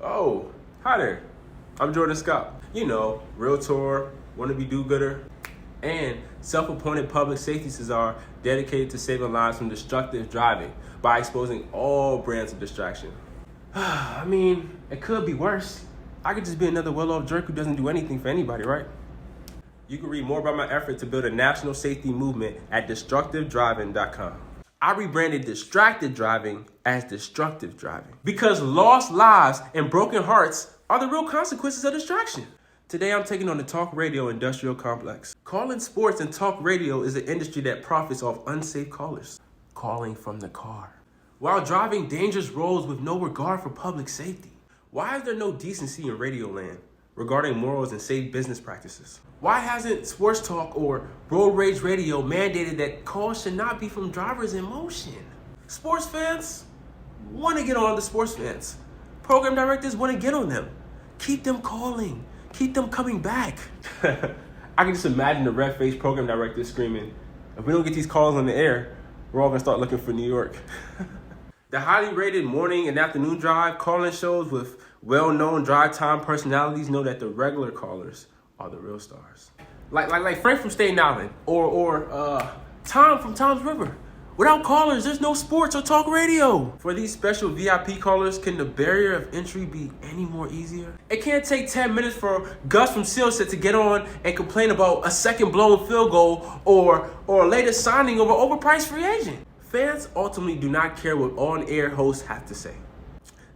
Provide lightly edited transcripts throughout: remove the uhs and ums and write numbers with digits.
Oh, hi there. I'm Jordan Skopp. You know, realtor, wannabe do-gooder, and self-appointed public safety czar dedicated to saving lives from destructive driving by exposing all brands of distraction. I mean, it could be worse. I could just be another well-off jerk who doesn't do anything for anybody, right? You can read more about my effort to build a national safety movement at destructivedriving.com. I rebranded distracted driving as destructive driving because lost lives and broken hearts are the real consequences of distraction. Today, I'm taking on the talk radio industrial complex. Calling sports and talk radio is an industry that profits off unsafe callers, calling from the car, while driving dangerous roads with no regard for public safety. Why is there no decency in radio land regarding morals and safe business practices? Why hasn't sports talk or road rage radio mandated that calls should not be from drivers in motion? Sports fans want to get on the sports fans. Program directors want to get on them. Keep them calling. Keep them coming back. I can just imagine the red-faced program director screaming, if we don't get these calls on the air, we're all going to start looking for New York. The highly rated morning and afternoon drive call-in shows with well-known drive time personalities know that the regular callers are the real stars. Like Frank from Staten Island or Tom from Tom's River. Without callers, there's no sports or talk radio. For these special VIP callers, can the barrier of entry be any more easier? It can't take 10 minutes for Gus from Sealset to get on and complain about a second blown field goal or a latest signing of an overpriced free agent. Fans ultimately do not care what on-air hosts have to say.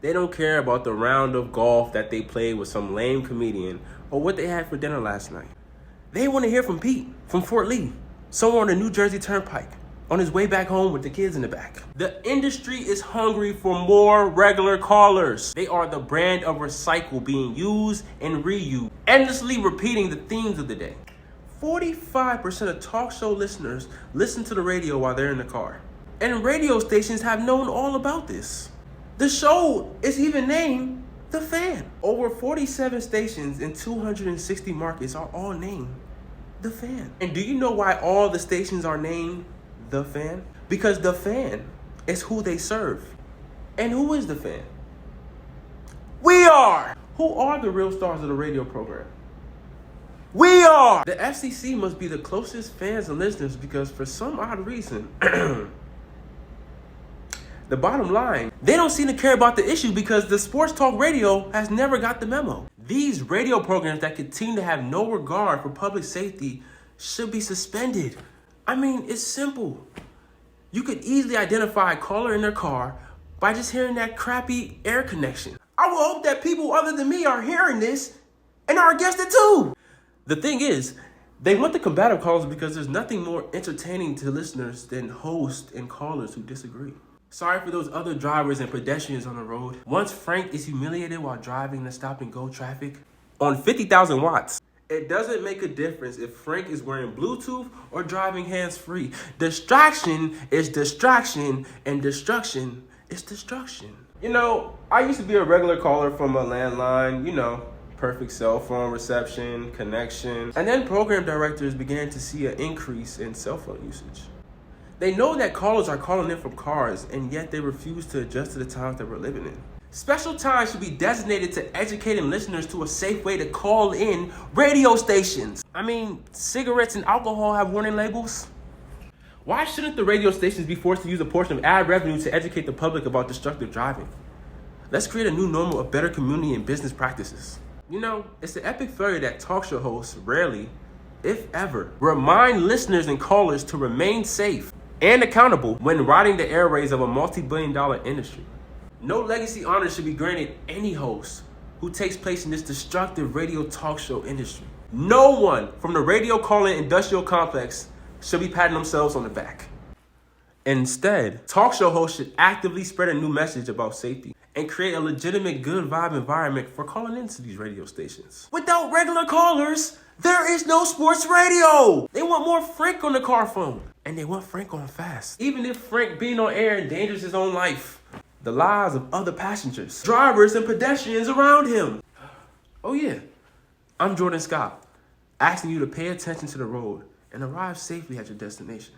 They don't care about the round of golf that they played with some lame comedian or what they had for dinner last night. They want to hear from Pete from Fort Lee, somewhere on the New Jersey Turnpike, on his way back home with the kids in the back. The industry is hungry for more regular callers. They are the brand of recycle being used and reused, endlessly repeating the themes of the day. 45% of talk show listeners listen to the radio while they're in the car. And radio stations have known all about this. The show is even named The Fan. Over 47 stations in 260 markets are all named The Fan. And do you know why all the stations are named The Fan? Because The Fan is who they serve. And who is The Fan? We are! Who are the real stars of the radio program? We are! The FCC must be the closest fans and listeners because for some odd reason, the bottom line, they don't seem to care about the issue because the sports talk radio has never got the memo. These radio programs that continue to have no regard for public safety should be suspended. I mean, it's simple. You could easily identify a caller in their car by just hearing that crappy air connection. I will hope that people other than me are hearing this and are against it too. The thing is, they want the combative callers because there's nothing more entertaining to listeners than hosts and callers who disagree. Sorry for those other drivers and pedestrians on the road. Once Frank is humiliated while driving the stop-and-go traffic on 50,000 watts. It doesn't make a difference if Frank is wearing Bluetooth or driving hands-free. Distraction is distraction, and destruction is destruction. You know, I used to be a regular caller from a landline, you know, perfect cell phone reception, connection. And then program directors began to see an increase in cell phone usage. They know that callers are calling in from cars, and yet they refuse to adjust to the times that we're living in. Special time should be designated to educating listeners to a safe way to call in radio stations. I mean, cigarettes and alcohol have warning labels. Why shouldn't the radio stations be forced to use a portion of ad revenue to educate the public about destructive driving? Let's create a new normal of better community and business practices. You know, it's an epic failure that talk show hosts rarely, if ever, remind listeners and callers to remain safe and accountable when riding the airways of a multi-billion-dollar industry. No legacy honor should be granted any host who takes place in this destructive radio talk show industry. No one from the radio calling industrial complex should be patting themselves on the back. Instead, talk show hosts should actively spread a new message about safety and create a legitimate good vibe environment for calling into these radio stations. Without regular callers, there is no sports radio. They want more Frank on the car phone. And they want Frank on fast. Even if Frank being on air endangers his own life, the lives of other passengers, drivers, and pedestrians around him. Oh yeah, I'm Jordan Skopp, asking you to pay attention to the road and arrive safely at your destination.